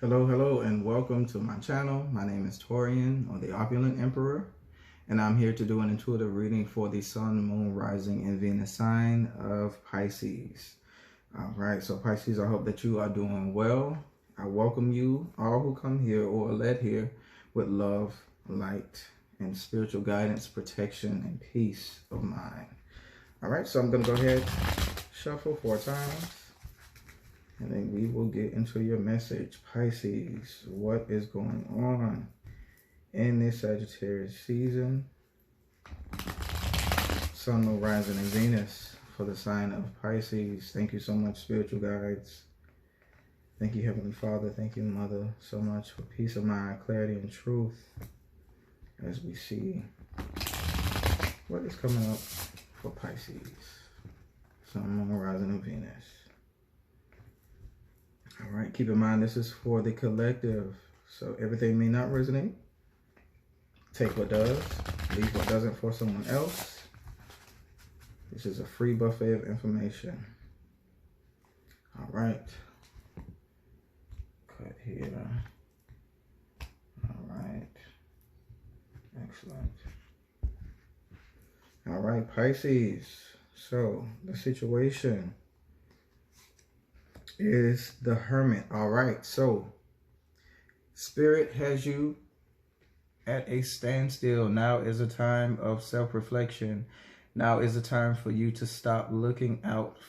Hello, and welcome to my channel. My name is Torian, or the Opulent Emperor, and I'm here to do an intuitive reading for the Sun, Moon, Rising, and Venus sign of Pisces. All right, so Pisces, I hope that you are doing well. I welcome you, all who come here or are led here, with love, light, and spiritual guidance, protection, and peace of mind. All right, so I'm going to go ahead, shuffle 4 times. And then we will get into your message. Pisces, what is going on in this Sagittarius season? Sun, Moon, Rising, and Venus for the sign of Pisces. Thank you so much, spiritual guides. Thank you, Heavenly Father. Thank you, Mother, so much for peace of mind, clarity, and truth as we see what is coming up for Pisces. Sun, Moon, Rising, and Venus. All right, keep in mind this is for the collective, so everything may not resonate. Take what does, leave what doesn't for someone else. This is a free buffet of information. All right, cut here. All right, excellent. All right, Pisces, so the situation is the Hermit. All right, so Spirit has you at a standstill. Now is a time of self-reflection. Now is a time for you to stop looking out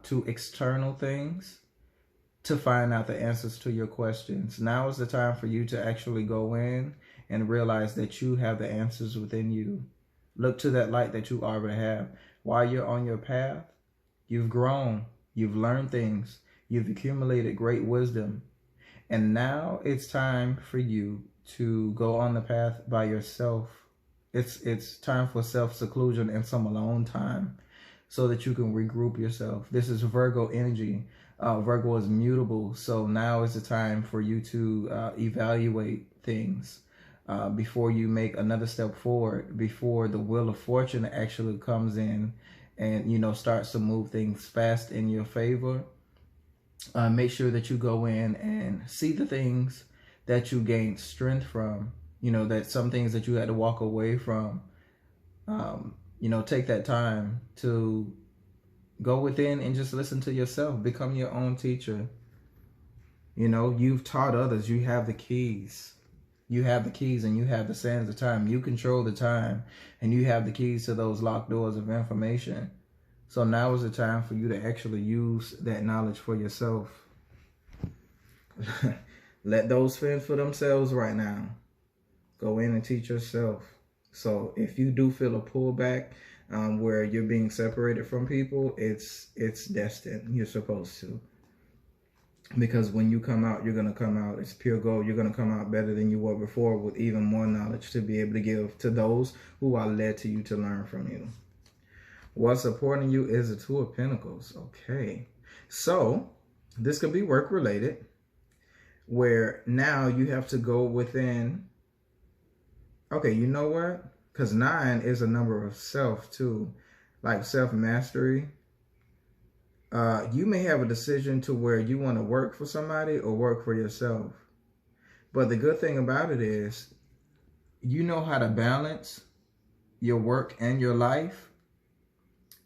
to external things to find out the answers to your questions. Now is the time for you to actually go in and realize that you have the answers within you. Look to that light that you already have. While you're on your path, you've grown. You've learned things. You've accumulated great wisdom. And now it's time for you to go on the path by yourself. It's time for self-seclusion and some alone time so that you can regroup yourself. This is Virgo energy. Virgo is mutable. So now is the time for you to evaluate things before you make another step forward, before the wheel of fortune actually comes in and, starts to move things fast in your favor. Make sure that you go in and see the things that you gained strength from, that some things that you had to walk away from. Take that time to go within and just listen to yourself. Become your own teacher. You've taught others. You have the keys. You have the keys and you have the sands of time. You control the time and you have the keys to those locked doors of information. So now is the time for you to actually use that knowledge for yourself. Let those fend for themselves right now. Go in and teach yourself. So if you do feel a pullback where you're being separated from people, it's destined. You're supposed to. Because when you come out, you're going to come out. It's pure gold. You're going to come out better than you were before with even more knowledge to be able to give to those who are led to you to learn from you. What's supporting you is the Two of Pentacles. Okay. So this could be work related where now you have to go within. Okay, you know what? Because 9 is a number of self too, like self-mastery. You may have a decision to where you want to work for somebody or work for yourself. But the good thing about it is you know how to balance your work and your life.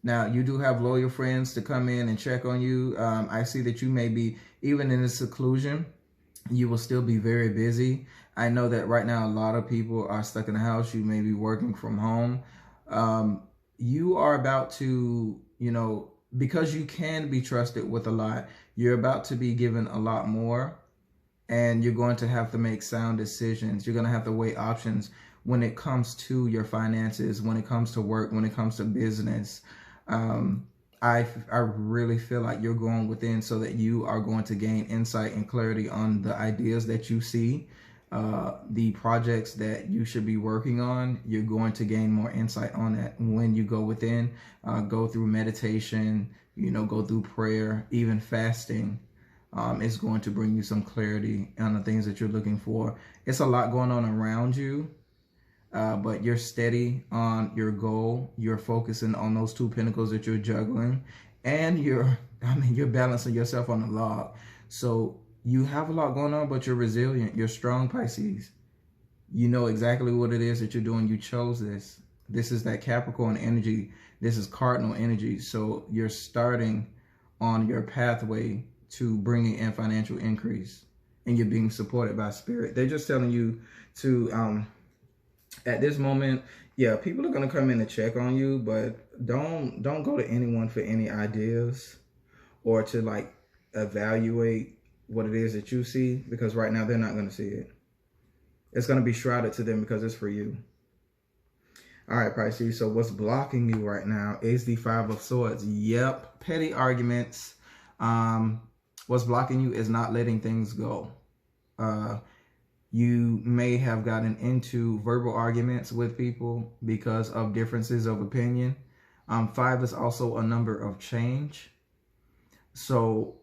Now, you do have loyal friends to come in and check on you. I see that you may be, even in the seclusion, you will still be very busy. I know that right now a lot of people are stuck in the house. You may be working from home. You are about to, because you can be trusted with a lot, you're about to be given a lot more, and you're going to have to make sound decisions. You're going to have to weigh options when it comes to your finances, when it comes to work, when it comes to business. I really feel like you're going within so that you are going to gain insight and clarity on the ideas that you see, the projects that you should be working on. You're going to gain more insight on that when you go within, go through meditation, go through prayer, even fasting. Is going to bring you some clarity on the things that you're looking for. It's a lot going on around you. But you're steady on your goal. You're focusing on those 2 pentacles that you're juggling, and you're balancing yourself on the log. So You have a lot going on, but you're resilient. You're strong, Pisces. You know exactly what it is that you're doing. You chose this. This is that Capricorn energy. This is cardinal energy. So you're starting on your pathway to bringing in financial increase, and you're being supported by spirit. They're just telling you to, at this moment, yeah, people are going to come in to check on you, but don't go to anyone for any ideas or to like evaluate what it is that you see, because right now they're not going to see it. It's going to be shrouded to them because it's for you. All right, Pisces. So what's blocking you right now is the Five of Swords. Yep. Petty arguments. What's blocking you is not letting things go. You may have gotten into verbal arguments with people because of differences of opinion. 5 is also a number of change. So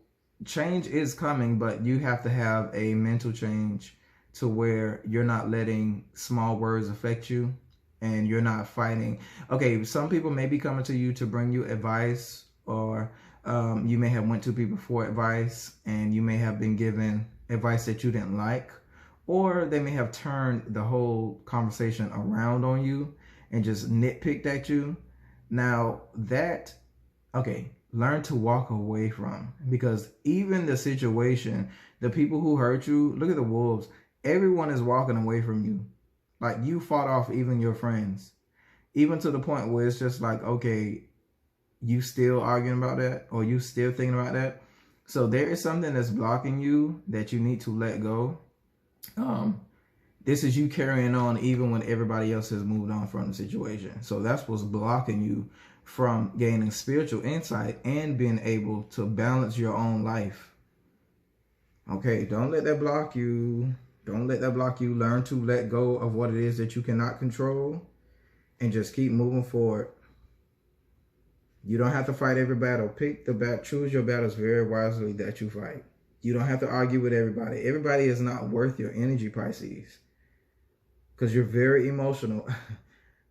change is coming, but you have to have a mental change to where you're not letting small words affect you and you're not fighting. Okay, some people may be coming to you to bring you advice, or you may have went to people for advice and you may have been given advice that you didn't like, or they may have turned the whole conversation around on you and just nitpicked at you. Now that, okay, learn to walk away from, because even the situation, the people who hurt you, look at the wolves. Everyone is walking away from you. Like, you fought off even your friends, even to the point where it's just like, okay, you still arguing about that, or you still thinking about that. So there is something that's blocking you that you need to let go. This is you carrying on even when everybody else has moved on from the situation. So that's what's blocking you from gaining spiritual insight and being able to balance your own life. Okay, don't let that block you. Don't let that block you. Learn to let go of what it is that you cannot control and just keep moving forward. You don't have to fight every battle. Pick the battle. Choose your battles very wisely that you fight. You don't have to argue with everybody. Everybody is not worth your energy, Pisces, because you're very emotional.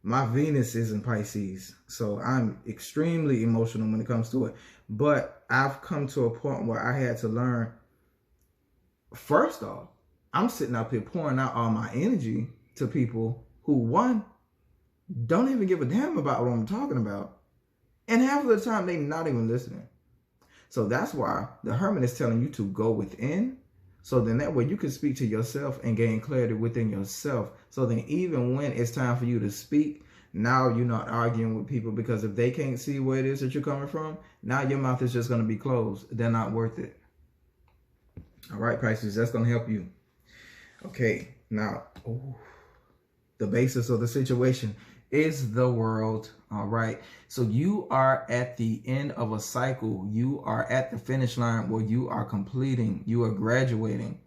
My Venus is in Pisces, so I'm extremely emotional when it comes to it. But I've come to a point where I had to learn, first off, I'm sitting up here pouring out all my energy to people who, one, don't even give a damn about what I'm talking about. And half of the time, they're not even listening. So that's why the Hermit is telling you to go within. So then that way you can speak to yourself and gain clarity within yourself. So then even when it's time for you to speak, now you're not arguing with people, because if they can't see where it is that you're coming from, now your mouth is just going to be closed. They're not worth it. All right, Pisces, that's going to help you. Okay, now, the basis of the situation is the world. All right, so you are at the end of a cycle. You are at the finish line where you are completing, you are graduating.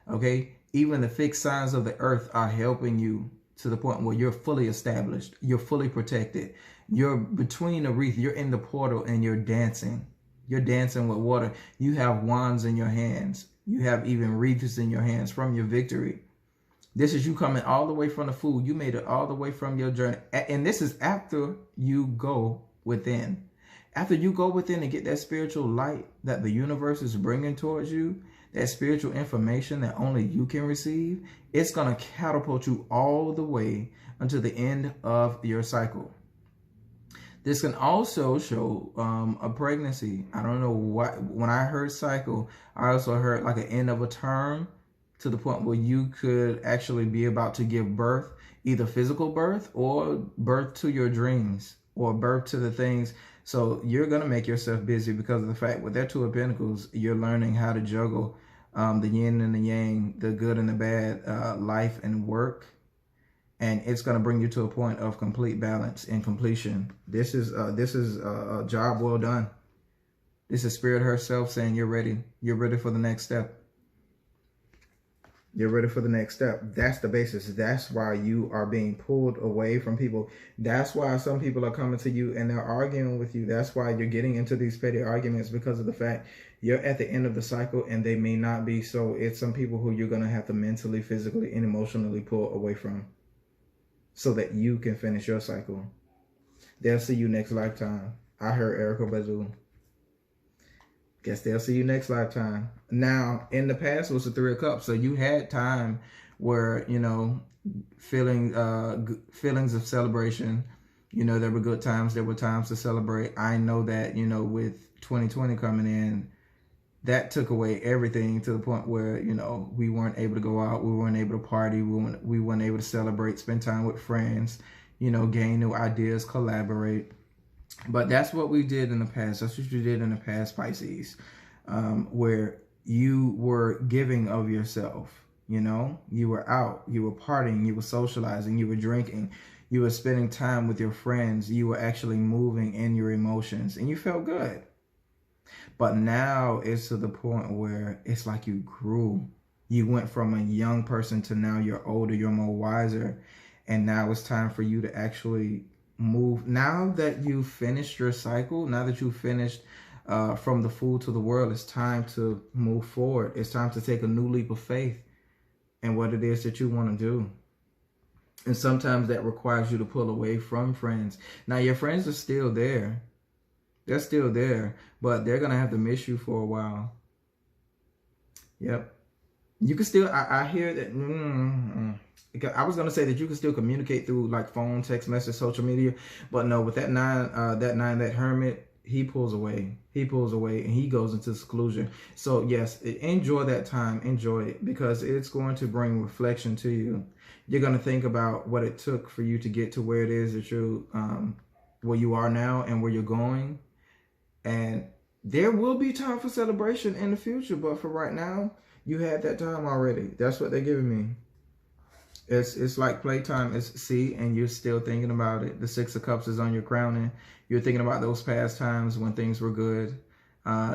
Okay, even the fixed signs of the earth are helping you to the point where you're fully established, you're fully protected, you're between the wreath, you're in the portal, and you're dancing. You're dancing with water. You have wands in your hands. You have even wreaths in your hands from your victory. This is you coming all the way from the food. You made it all the way from your journey. And this is after you go within. After you go within and get that spiritual light that the universe is bringing towards you, that spiritual information that only you can receive, it's going to catapult you all the way until the end of your cycle. This can also show a pregnancy. I don't know what, when I heard cycle, I also heard like an end of a term, to the point where you could actually be about to give birth, either physical birth or birth to your dreams or birth to the things. So you're going to make yourself busy because of the fact with that Two of Pentacles, you're learning how to juggle the yin and the yang, the good and the bad, life and work. And it's going to bring you to a point of complete balance and completion. This is a job well done. This is Spirit herself saying you're ready. You're ready for the next step. You're ready for the next step. That's the basis. That's why you are being pulled away from people. That's why some people are coming to you and they're arguing with you. That's why you're getting into these petty arguments, because of the fact you're at the end of the cycle and they may not be. So it's some people who you're going to have to mentally, physically, and emotionally pull away from so that you can finish your cycle. They'll see you next lifetime. I heard Erica Bazoo. Guess they'll see you next lifetime. Now, in the past was the Three of Cups, so you had time where, you know, feelings of celebration. You know, there were good times, there were times to celebrate. I know that, you know, with 2020 coming in, that took away everything to the point where, you know, we weren't able to go out, we weren't able to party, we weren't able to celebrate, spend time with friends, you know, gain new ideas, collaborate. But that's what we did in the past. That's what you did in the past, Pisces, where you were giving of yourself. You know, you were out, you were partying, you were socializing, you were drinking, you were spending time with your friends, you were actually moving in your emotions, and you felt good. But now it's to the point where it's like you grew. You went from a young person to now you're older, you're more wiser, and now it's time for you to actually move. Now that you've finished your cycle, now that you've finished from the fool to the world, it's time to move forward. It's time to take a new leap of faith in what it is that you want to do. And sometimes that requires you to pull away from friends. Now, your friends are still there. They're still there, but they're going to have to miss you for a while. Yep. You can still, I hear that, I was going to say that you can still communicate through like phone, text message, social media, but no, with that that hermit, he pulls away. He pulls away and he goes into seclusion. So yes, enjoy that time. Enjoy it, because it's going to bring reflection to you. You're going to think about what it took for you to get to where it is that you, where you are now and where you're going. And there will be time for celebration in the future, but for right now, you had that time already. That's what they're giving me. It's like playtime. And you're still thinking about it. The Six of Cups is on your crowning. You're thinking about those past times when things were good.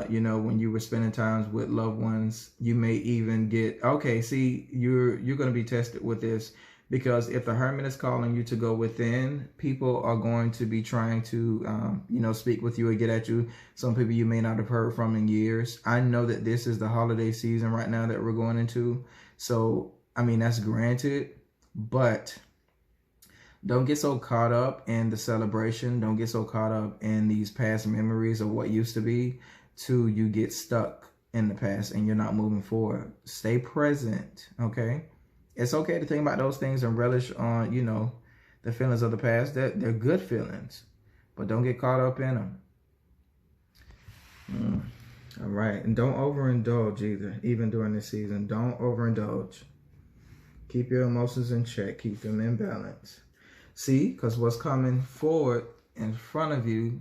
You know, when you were spending times with loved ones. You may even get, okay, see, you're going to be tested with this. Because if the hermit is calling you to go within, people are going to be trying to, you know, speak with you or get at you. Some people you may not have heard from in years. I know that this is the holiday season right now that we're going into. So, I mean, that's granted. But don't get so caught up in the celebration. Don't get so caught up in these past memories of what used to be till you get stuck in the past and you're not moving forward. Stay present, okay? It's okay to think about those things and relish on, you know, the feelings of the past. They're good feelings, but don't get caught up in them. All right. And don't overindulge either, even during this season. Don't overindulge. Keep your emotions in check. Keep them in balance. See, because what's coming forward in front of you,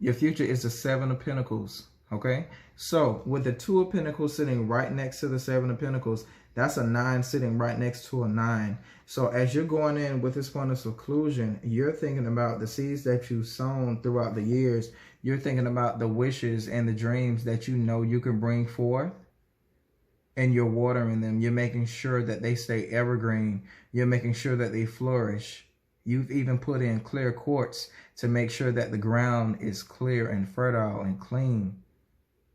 your future is the Seven of Pentacles. Okay? So, with the Two of Pentacles sitting right next to the Seven of Pentacles, that's a 9 sitting right next to a 9. So as you're going in with this point of seclusion, you're thinking about the seeds that you've sown throughout the years. You're thinking about the wishes and the dreams that you know you can bring forth. And you're watering them. You're making sure that they stay evergreen. You're making sure that they flourish. You've even put in clear quartz to make sure that the ground is clear and fertile and clean.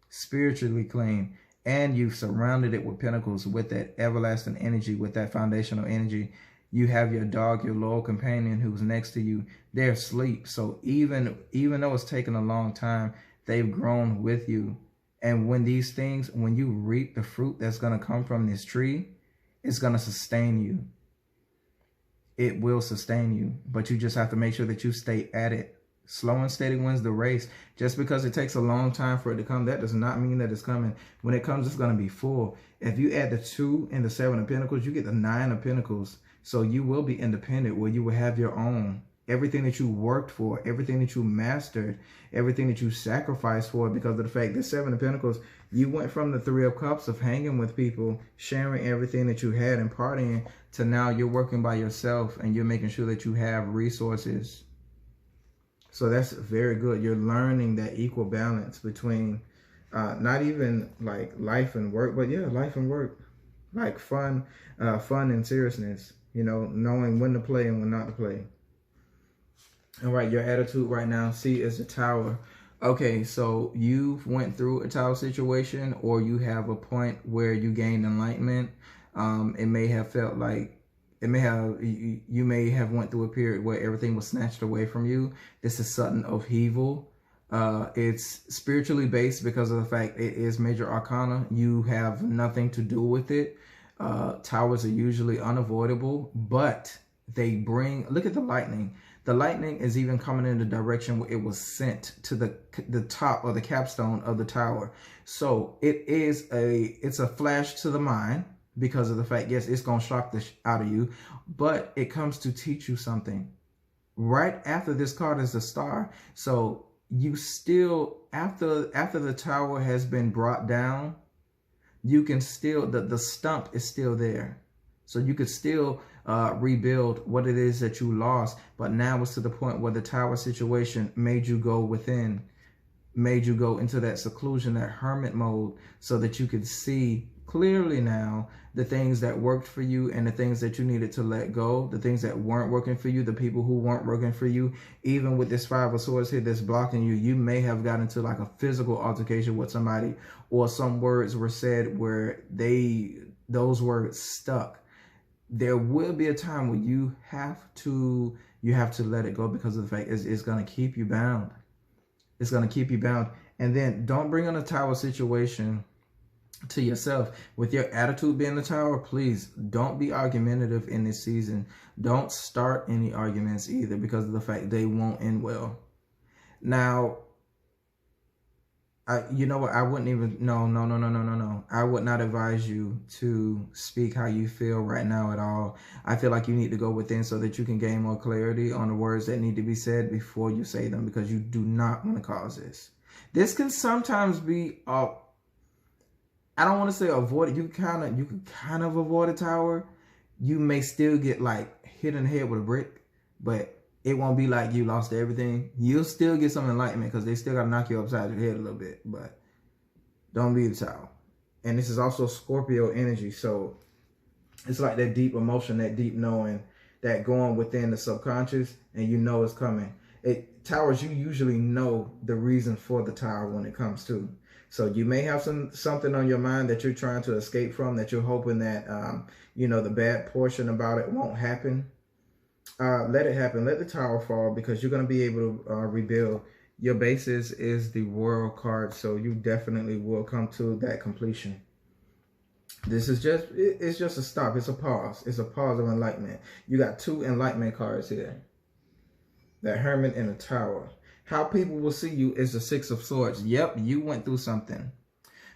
Spiritually clean. And you've surrounded it with pentacles, with that everlasting energy, with that foundational energy. You have your dog, your loyal companion who's next to you. They're asleep. So even though it's taken a long time, they've grown with you. And when these things, when you reap the fruit that's going to come from this tree, it's going to sustain you. It will sustain you. But you just have to make sure that you stay at it. Slow and steady wins the race. Just because it takes a long time for it to come, that does not mean that it's coming. When it comes, it's going to be full. If you add the 2 and the 7 of Pentacles, you get the 9 of Pentacles. So you will be independent, where you will have your own. Everything that you worked for, everything that you mastered, everything that you sacrificed for, because of the fact that 7 of Pentacles, you went from the 3 of Cups of hanging with people, sharing everything that you had and partying, to now you're working by yourself and you're making sure that you have resources. So that's very good. You're learning that equal balance between not even like life and work, but yeah, life and work, like fun and seriousness, you know, knowing when to play and when not to play. All right, your attitude right now, see, is the Tower. Okay, so you've went through a Tower situation, or you have a point where you gained enlightenment. It may have felt like, you may have went through a period where everything was snatched away from you. This is sudden upheaval. It's spiritually based because of the fact it is major arcana. You have nothing to do with it. Towers are usually unavoidable, but they bring, look at the lightning. The lightning is even coming in the direction where it was sent to the top or the capstone of the tower. So it's a flash to the mind because of the fact, yes, it's going to shock the out of you, but it comes to teach you something. Right after this card is the star. So you still, after the tower has been brought down, you can still, the stump is still there. So you could still rebuild what it is that you lost. But now it's to the point where the tower situation made you go within, made you go into that seclusion, that hermit mode, so that you could see clearly now the things that worked for you and the things that you needed to let go, the things that weren't working for you, the people who weren't working for you. Even with this Five of Swords here that's blocking you, you may have gotten into like a physical altercation with somebody, or some words were said where those words stuck. There will be a time where you have to let it go, because of the fact it's going to keep you bound. It's going to keep you bound. And then don't bring on a tower situation to yourself. With your attitude being the tower, please don't be argumentative in this season. Don't start any arguments either, because of the fact they won't end well. Now, you know what? I wouldn't even, no. I would not advise you to speak how you feel right now at all. I feel like you need to go within so that you can gain more clarity on the words that need to be said before you say them, because you do not want to cause this. This can sometimes be, I don't want to say avoid it. You can kind of avoid a tower. You may still get like hit in the head with a brick, but it won't be like you lost everything. You'll still get some enlightenment, because they still got to knock you upside your head a little bit. But don't be the tower. And this is also Scorpio energy. So it's like that deep emotion, that deep knowing, that going within the subconscious, and you know it's coming. Towers, you usually know the reason for the tower when it comes to. So you may have something on your mind that you're trying to escape from, that you're hoping that, the bad portion about it won't happen. Let it happen. Let the tower fall, because you're going to be able to rebuild. Your basis is the World card, so you definitely will come to that completion. This is it's just a stop. It's a pause. It's a pause of enlightenment. You got two enlightenment cards here. That Hermit and the Tower. How people will see you is the Six of Swords. Yep, you went through something.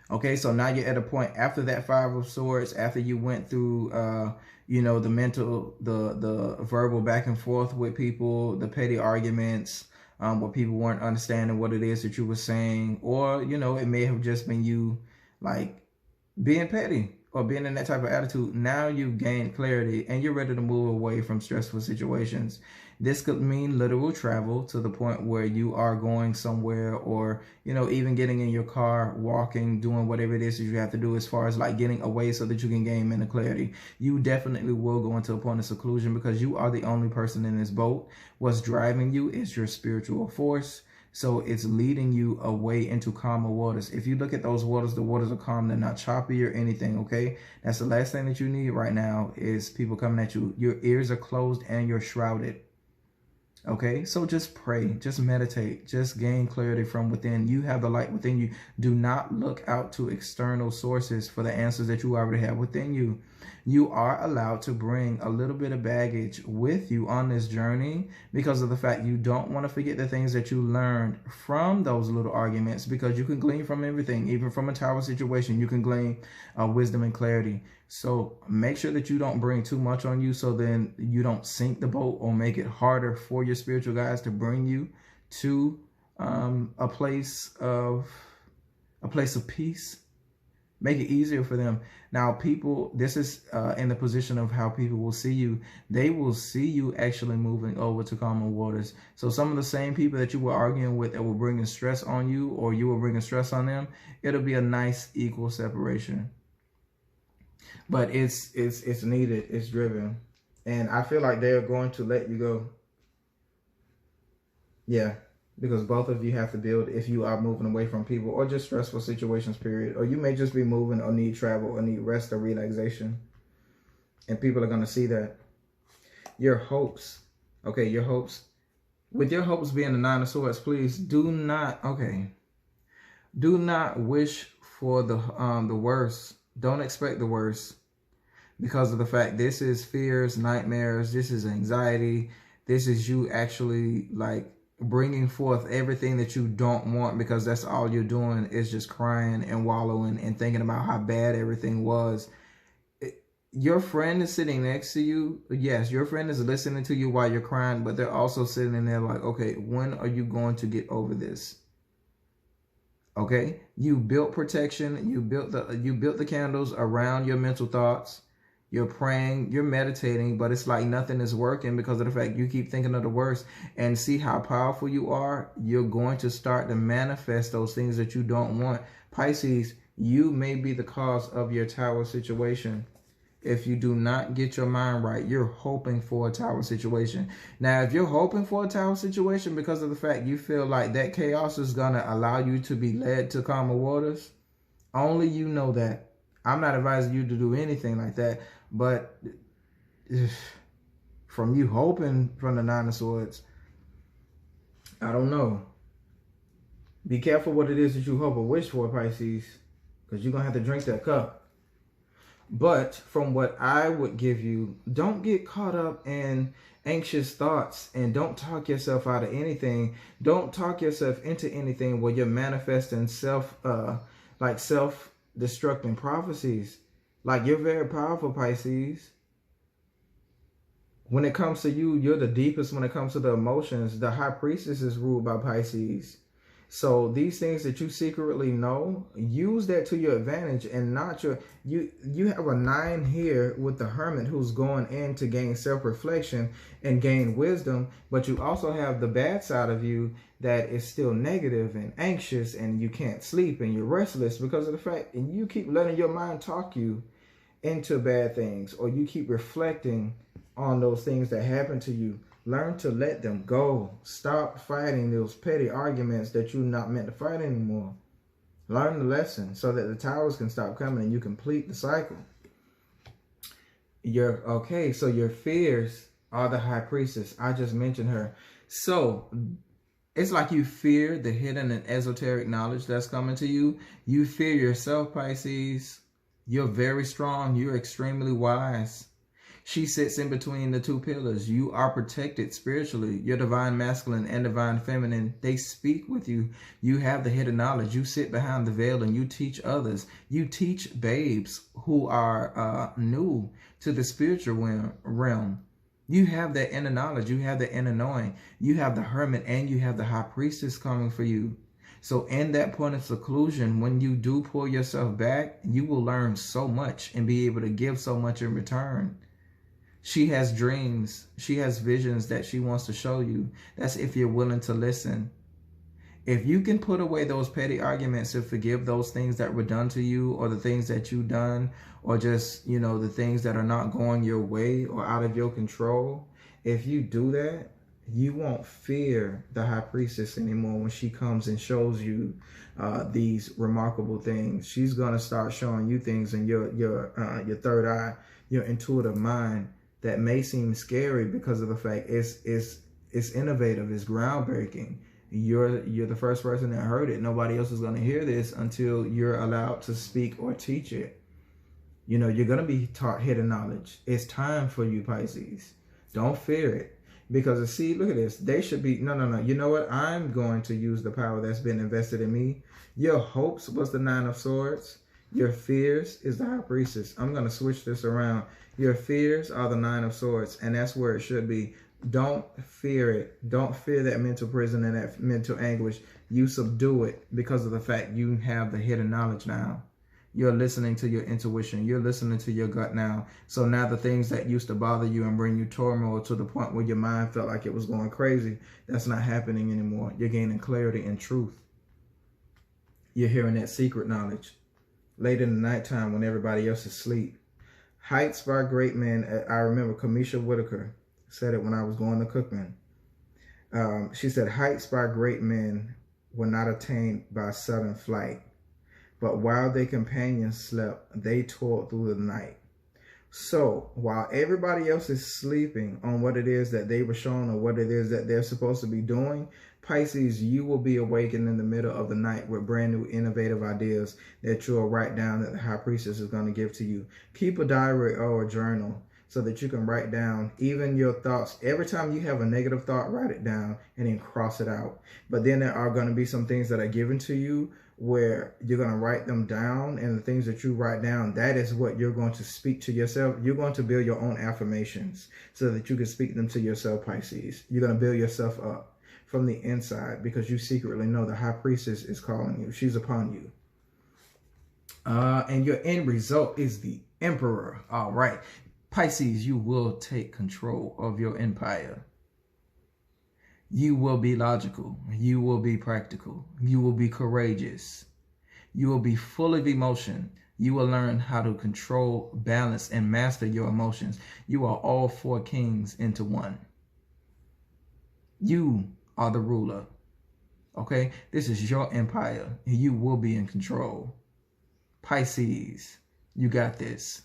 Okay, so now you're at a point after that Five of Swords, after you went through, the mental, the verbal back and forth with people, the petty arguments, where people weren't understanding what it is that you were saying, or, it may have just been you, like, being petty or being in that type of attitude. Now you've gained clarity and you're ready to move away from stressful situations. This could mean literal travel to the point where you are going somewhere, or, even getting in your car, walking, doing whatever it is that you have to do as far as like getting away so that you can gain mental clarity. You definitely will go into a point of seclusion, because you are the only person in this boat. What's driving you is your spiritual force. So it's leading you away into calmer waters. If you look at those waters, the waters are calm. They're not choppy or anything, okay? That's the last thing that you need right now, is people coming at you. Your ears are closed and you're shrouded. Okay, so just pray, just meditate, just gain clarity from within. You have the light within you. Do not look out to external sources for the answers that you already have within you. You are allowed to bring a little bit of baggage with you on this journey, because of the fact you don't want to forget the things that you learned from those little arguments, because you can glean from everything. Even from a tower situation, you can glean wisdom and clarity. So make sure that you don't bring too much on you, so then you don't sink the boat or make it harder for your spiritual guides to bring you to a place of peace. Make it easier for them. Now, people, this is in the position of how people will see you. They will see you actually moving over to calmer waters. So some of the same people that you were arguing with that were bringing stress on you, or you were bringing stress on them, it'll be a nice equal separation. But it's needed. It's driven. And I feel like they're going to let you go. Yeah. Because both of you have to build, if you are moving away from people or just stressful situations, period. Or you may just be moving or need travel or need rest or relaxation. And people are going to see that. Your hopes. Okay, your hopes. With your hopes being the Nine of Swords, please do not, okay, do not wish for the worst. Don't expect the worst, because of the fact this is fears, nightmares, this is anxiety, this is you actually like bringing forth everything that you don't want, because that's all you're doing is just crying and wallowing and thinking about how bad everything was. Your friend is sitting next to you. Yes, your friend is listening to you while you're crying, but they're also sitting in there like, okay, when are you going to get over this? Okay, you built protection. You built the candles around your mental thoughts. You're praying, you're meditating, but it's like nothing is working because of the fact you keep thinking of the worst. And see how powerful you are? You're going to start to manifest those things that you don't want. Pisces, you may be the cause of your tower situation. If you do not get your mind right, you're hoping for a tower situation. Now, if you're hoping for a tower situation because of the fact you feel like that chaos is going to allow you to be led to calmer waters, only you know that. I'm not advising you to do anything like that. But from you hoping from the Nine of Swords, I don't know. Be careful what it is that you hope or wish for, Pisces, because you're going to have to drink that cup. But from what I would give you, don't get caught up in anxious thoughts and don't talk yourself out of anything. Don't talk yourself into anything where you're manifesting self-destructing prophecies. Like, you're very powerful, Pisces. When it comes to you, you're the deepest when it comes to the emotions. The High Priestess is ruled by Pisces. So these things that you secretly know, use that to your advantage and not your... You have a 9 here with the Hermit who's going in to gain self-reflection and gain wisdom. But you also have the bad side of you that is still negative and anxious, and you can't sleep and you're restless because of the fact and you keep letting your mind talk you into bad things, or you keep reflecting on those things that happen to you. Learn to let them go. Stop fighting those petty arguments that you're not meant to fight anymore. Learn the lesson so that the towers can stop coming and you complete the cycle. So your fears are the High Priestess. I just mentioned her. So it's like you fear the hidden and esoteric knowledge that's coming to you. You fear yourself, Pisces. You're very strong. You're extremely wise. She sits in between the 2 pillars. You are protected spiritually. Your divine masculine and divine feminine, they speak with you. You have the hidden knowledge. You sit behind the veil and you teach others. You teach babes who are new to the spiritual realm. You have that inner knowledge. You have the inner knowing. You have the Hermit and you have the High Priestess coming for you. So in that point of seclusion, when you do pull yourself back, you will learn so much and be able to give so much in return. She has dreams. She has visions that she wants to show you. That's if you're willing to listen. If you can put away those petty arguments and forgive those things that were done to you, or the things that you've done, or just, the things that are not going your way or out of your control, if you do that, you won't fear the High Priestess anymore when she comes and shows you these remarkable things. She's going to start showing you things in your third eye, your intuitive mind, that may seem scary because of the fact it's innovative, it's groundbreaking. You're the first person that heard it. Nobody else is going to hear this until you're allowed to speak or teach it. You're going to be taught hidden knowledge. It's time for you, Pisces. Don't fear it. Because, see, look at this. They should be, no. You know what? I'm going to use the power that's been invested in me. Your hopes was the 9 of Swords. Your fears is the High Priestess. I'm going to switch this around. Your fears are the 9 of Swords, and that's where it should be. Don't fear it. Don't fear that mental prison and that mental anguish. You subdue it because of the fact you have the hidden knowledge now. You're listening to your intuition. You're listening to your gut now. So now the things that used to bother you and bring you turmoil to the point where your mind felt like it was going crazy, that's not happening anymore. You're gaining clarity and truth. You're hearing that secret knowledge late in the nighttime when everybody else is asleep. Heights by great men. I remember Kamisha Whitaker said it when I was going to Cookman. She said, heights by great men were not attained by sudden flight, but while their companions slept, they toiled through the night. So while everybody else is sleeping on what it is that they were shown or what it is that they're supposed to be doing, Pisces, you will be awakened in the middle of the night with brand new innovative ideas that you'll write down that the High Priestess is going to give to you. Keep a diary or a journal so that you can write down even your thoughts. Every time you have a negative thought, write it down and then cross it out. But then there are going to be some things that are given to you where you're going to write them down, and the things that you write down, that is what you're going to speak to yourself. You're going to build your own affirmations so that you can speak them to yourself, Pisces. You're going to build yourself up from the inside because you secretly know the High Priestess is calling you. She's upon you. And your end result is the Emperor. All right. Pisces, you will take control of your empire. You will be logical. You will be practical. You will be courageous. You will be full of emotion. You will learn how to control, balance, and master your emotions. You are all 4 kings into one. You are the ruler. Okay? This is your empire. And you will be in control. Pisces, you got this.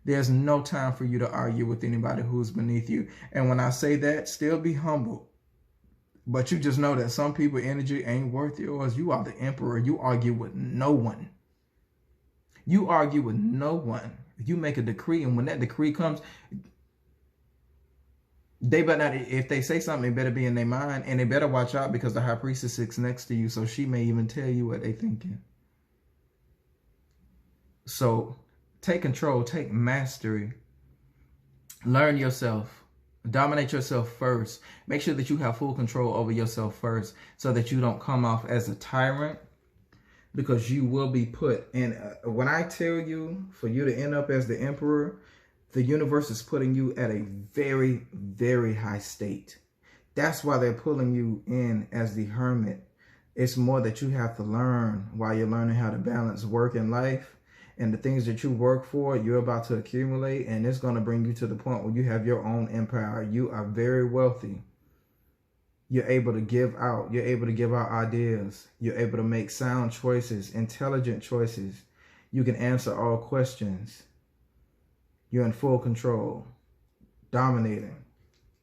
There's no time for you to argue with anybody who's beneath you. And when I say that, still be humble. But you just know that some people's energy ain't worth yours. You are the emperor. You argue with no one. You argue with no one. You make a decree, and when that decree comes, they better not, if they say something, it better be in their mind, and they better watch out because the High Priestess sits next to you, so she may even tell you what they thinking. So take control, take mastery, learn yourself, dominate yourself first. Make sure that you have full control over yourself first so that you don't come off as a tyrant, because you will be put in. When I tell you for you to end up as the emperor, the universe is putting you at a very, very high state. That's why they're pulling you in as the hermit. It's more that you have to learn while you're learning how to balance work and life. And the things that you work for, you're about to accumulate, and it's going to bring you to the point where you have your own empire. You are very wealthy. You're able to give out. You're able to give out ideas. You're able to make sound choices, intelligent choices. You can answer all questions. You're in full control, dominating.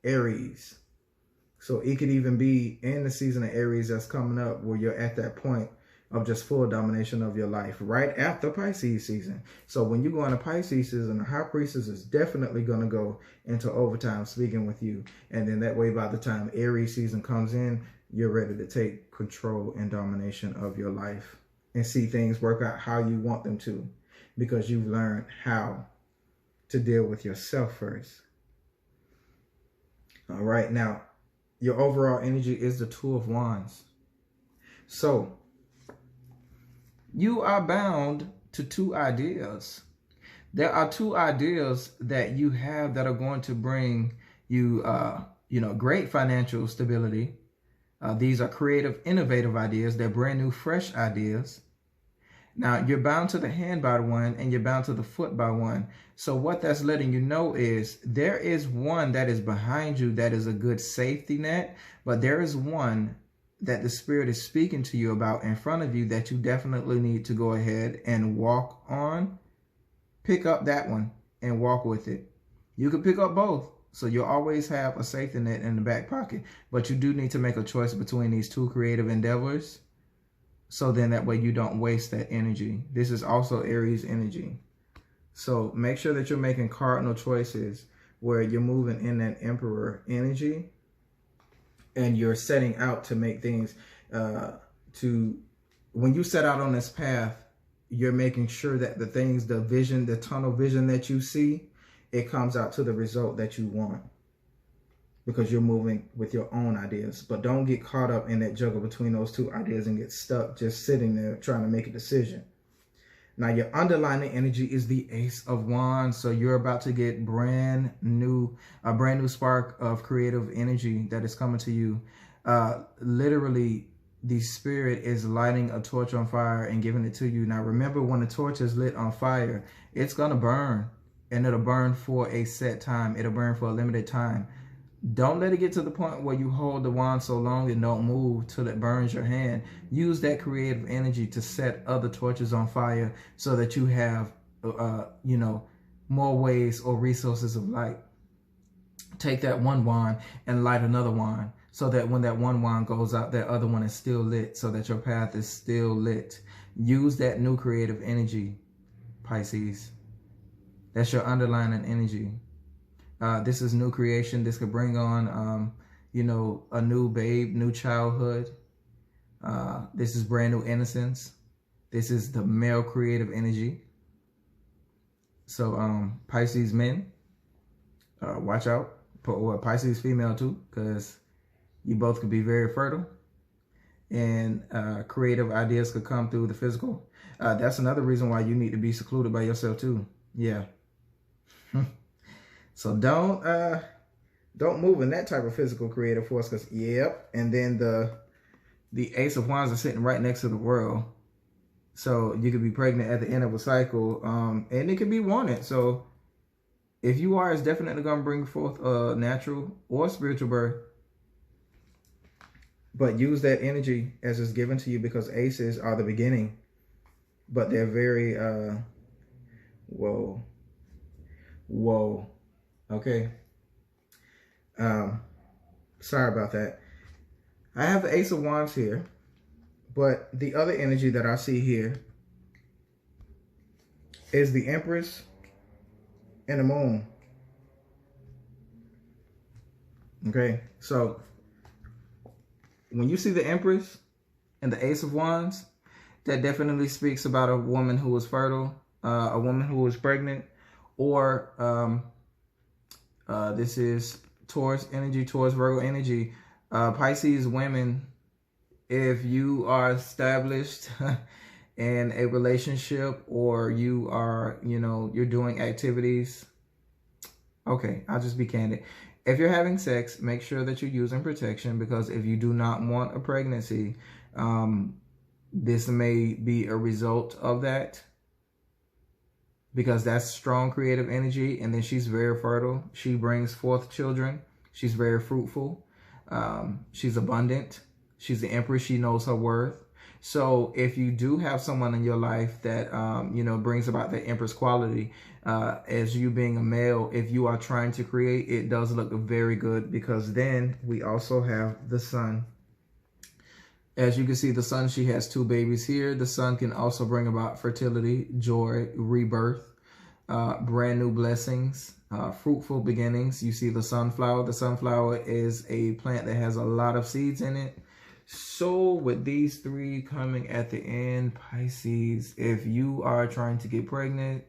Aries. So it could even be in the season of Aries that's coming up where you're at that point of just full domination of your life right after Pisces season. So when you go into Pisces season, the High Priestess is definitely going to go into overtime speaking with you. And then that way, by the time Aries season comes in, you're ready to take control and domination of your life and see things work out how you want them to, because you've learned how to deal with yourself first. All right. Now, your overall energy is the Two of Wands. So you are bound to 2 ideas. There are 2 ideas that you have that are going to bring you, great financial stability. These are creative, innovative ideas. They're brand new, fresh ideas. Now, you're bound to the hand by one, and you're bound to the foot by one. So what that's letting you know is there is one that is behind you that is a good safety net, but there is one that the Spirit is speaking to you about in front of you that you definitely need to go ahead and walk on. Pick up that one and walk with it. You can pick up both, so you'll always have a safety net in the back pocket, but you do need to make a choice between these 2 creative endeavors, so then that way you don't waste that energy. This is also Aries energy. So make sure that you're making cardinal choices where you're moving in that Emperor energy, and you're setting out to make things when you set out on this path, you're making sure that the things, the vision, the tunnel vision that you see, it comes out to the result that you want, because you're moving with your own ideas. But don't get caught up in that juggle between those 2 ideas and get stuck just sitting there trying to make a decision. Now, your underlying energy is the Ace of Wands. So you're about to get a brand new spark of creative energy that is coming to you. Literally, the Spirit is lighting a torch on fire and giving it to you. Now, remember, when the torch is lit on fire, it's going to burn, and it'll burn for a set time. It'll burn for a limited time. Don't let it get to the point where you hold the wand so long and don't move till it burns your hand. Use that creative energy to set other torches on fire so that you have, more ways or resources of light. Take that one wand and light another wand, so that when that one wand goes out, that other one is still lit, so that your path is still lit. Use that new creative energy, Pisces. That's your underlying energy. This is new creation. This could bring on, you know, a new babe, new childhood. This is brand new innocence. This is the male creative energy. So Pisces men, watch out. Or Pisces female too, because you both could be very fertile, and creative ideas could come through the physical. That's another reason why you need to be secluded by yourself too. Yeah. So don't move in that type of physical creative force, because yep. And then the Ace of Wands is sitting right next to the world. So you could be pregnant at the end of a cycle, and it could be wanted. So if you are, it's definitely going to bring forth a natural or spiritual birth. But use that energy as it's given to you, because aces are the beginning. But they're very, whoa. Okay. Sorry about that. I have the Ace of Wands here. But the other energy that I see here is the Empress and the Moon. Okay, so when you see the Empress and the Ace of Wands, that definitely speaks about a woman who is fertile, a woman who is pregnant, or this is Taurus energy, Taurus Virgo energy. Pisces women, if you are established in a relationship, or you are, you know, you're doing activities. Okay, I'll just be candid. If you're having sex, make sure that you're using protection, because if you do not want a pregnancy, this may be a result of that, because that's strong creative energy. And then she's very fertile. She brings forth children. She's very fruitful. She's abundant. She's the Empress. She knows her worth. So if you do have someone in your life that, you know, brings about the Empress quality, as you being a male, if you are trying to create, it does look very good, because then we also have the Sun. As you can see, the Sun, she has 2 babies here. The Sun can also bring about fertility, joy, rebirth, brand new blessings, fruitful beginnings. You see the sunflower. The sunflower is a plant that has a lot of seeds in it. So with these 3 coming at the end, Pisces, if you are trying to get pregnant,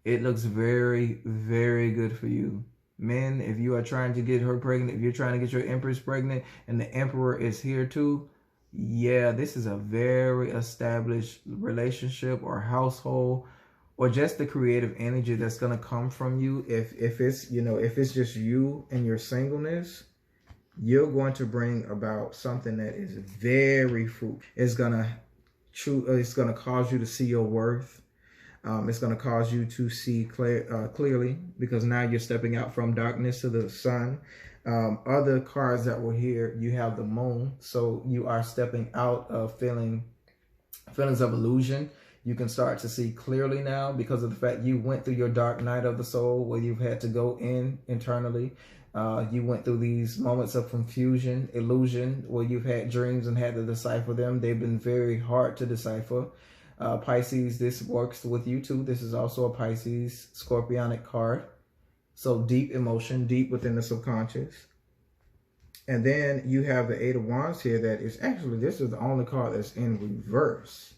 it looks very, very good for you. Men, if you are trying to get her pregnant, if you're trying to get your Empress pregnant and the Emperor is here too, yeah, this is a very established relationship or household, or just the creative energy that's going to come from you. If it's, you know, if it's just you and your singleness, you're going to bring about something that is very fruitful. It's going to cause you to see your worth. It's going to cause you to see clearly, because now you're stepping out from darkness to the sun. Other cards that were here, you have the Moon. So you are stepping out of feelings of illusion. You can start to see clearly now, because of the fact you went through your dark night of the soul, where you've had to go in internally. You went through these moments of confusion, illusion, where you've had dreams and had to decipher them. They've been very hard to decipher. Pisces, this works with you too. This is also a Pisces Scorpionic card. So deep emotion, deep within the subconscious. And then you have the 8 of Wands here. That is actually, this is the only card that's in reverse.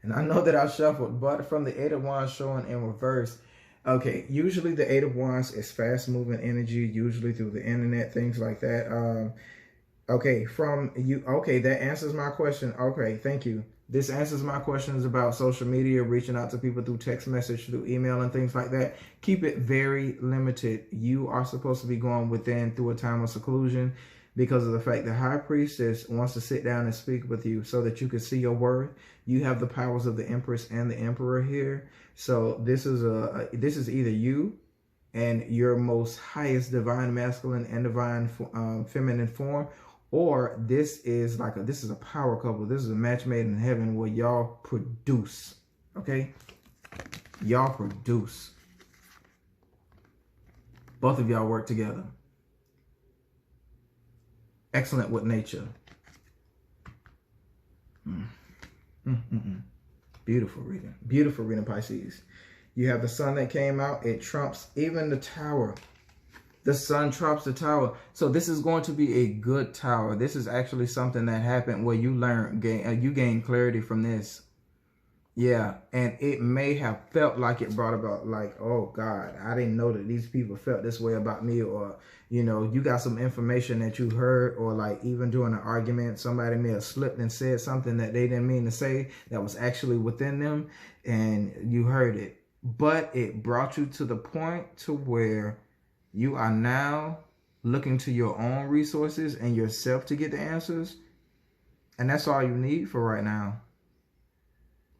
And I know that I shuffled, but from the 8 of Wands showing in reverse, okay, usually the 8 of Wands is fast moving energy, usually through the internet, things like that. Okay, that answers my question. Okay, thank you. This answers my questions about social media, reaching out to people through text message, through email and things like that. Keep it very limited. You are supposed to be going within through a time of seclusion, because of the fact the High Priestess wants to sit down and speak with you so that you can see your worth. You have the powers of the Empress and the Emperor here. So this is either you and your most highest divine masculine and divine feminine form, or this is a power couple. This is a match made in heaven, where y'all produce. Okay, y'all produce. Both of y'all work together. Excellent with nature. Beautiful reading. Beautiful reading, Pisces. You have the sun that came out. It trumps even the tower. The sun trumps the tower. So this is going to be a good tower. This is actually something that happened where you gain clarity from this. Yeah, and it may have felt like it brought about, like, oh God, I didn't know that these people felt this way about me, or, you know, you got some information that you heard, or like even during an argument, somebody may have slipped and said something that they didn't mean to say that was actually within them, and you heard it. But it brought you to the point to where you are now looking to your own resources and yourself to get the answers. And that's all you need for right now.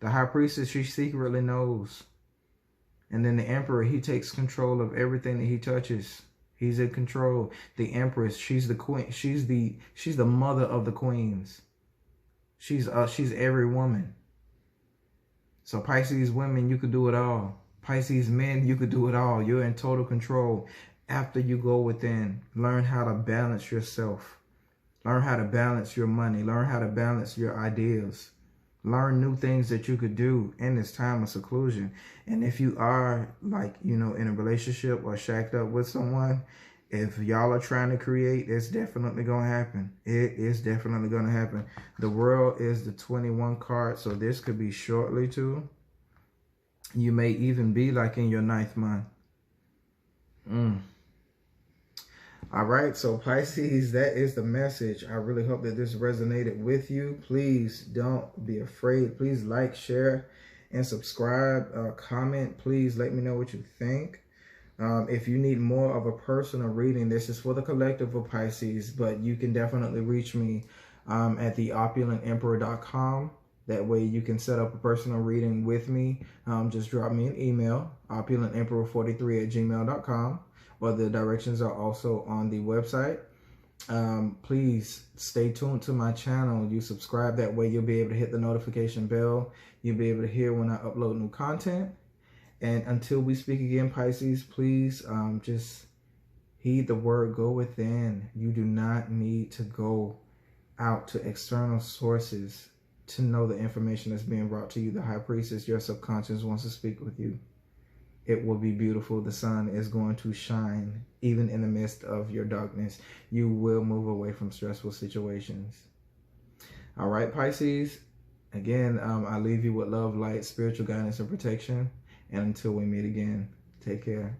The High Priestess, she secretly knows. And then the Emperor, he takes control of everything that he touches. He's in control. The Empress, she's the queen. She's the mother of the queens. She's every woman. So Pisces women, you could do it all. Pisces men, you could do it all. You're in total control. After you go within, learn how to balance yourself. Learn how to balance your money. Learn how to balance your ideas. Learn new things that you could do in this time of seclusion. And if you are, like, you know, in a relationship or shacked up with someone, if y'all are trying to create, it's definitely going to happen. It is definitely going to happen. The World is the 21 card, so this could be shortly too. You may even be like in your 9th month. All right, so Pisces, that is the message. I really hope that this resonated with you. Please don't be afraid. Please like, share, and subscribe. Comment. Please let me know what you think. If you need more of a personal reading, this is for the collective of Pisces, but you can definitely reach me at theopulentemperor.com. That way you can set up a personal reading with me. Just drop me an email, opulentemperor43@gmail.com. Or the directions are also on the website. Please stay tuned to my channel. You subscribe, that way you'll be able to hit the notification bell. You'll be able to hear when I upload new content. And until we speak again, Pisces, please just heed the word, go within. You do not need to go out to external sources to know the information that's being brought to you. The High Priestess, your subconscious, wants to speak with you. It will be beautiful. The sun is going to shine even in the midst of your darkness. You will move away from stressful situations. All right, Pisces. Again, I leave you with love, light, spiritual guidance, and protection. And until we meet again, take care.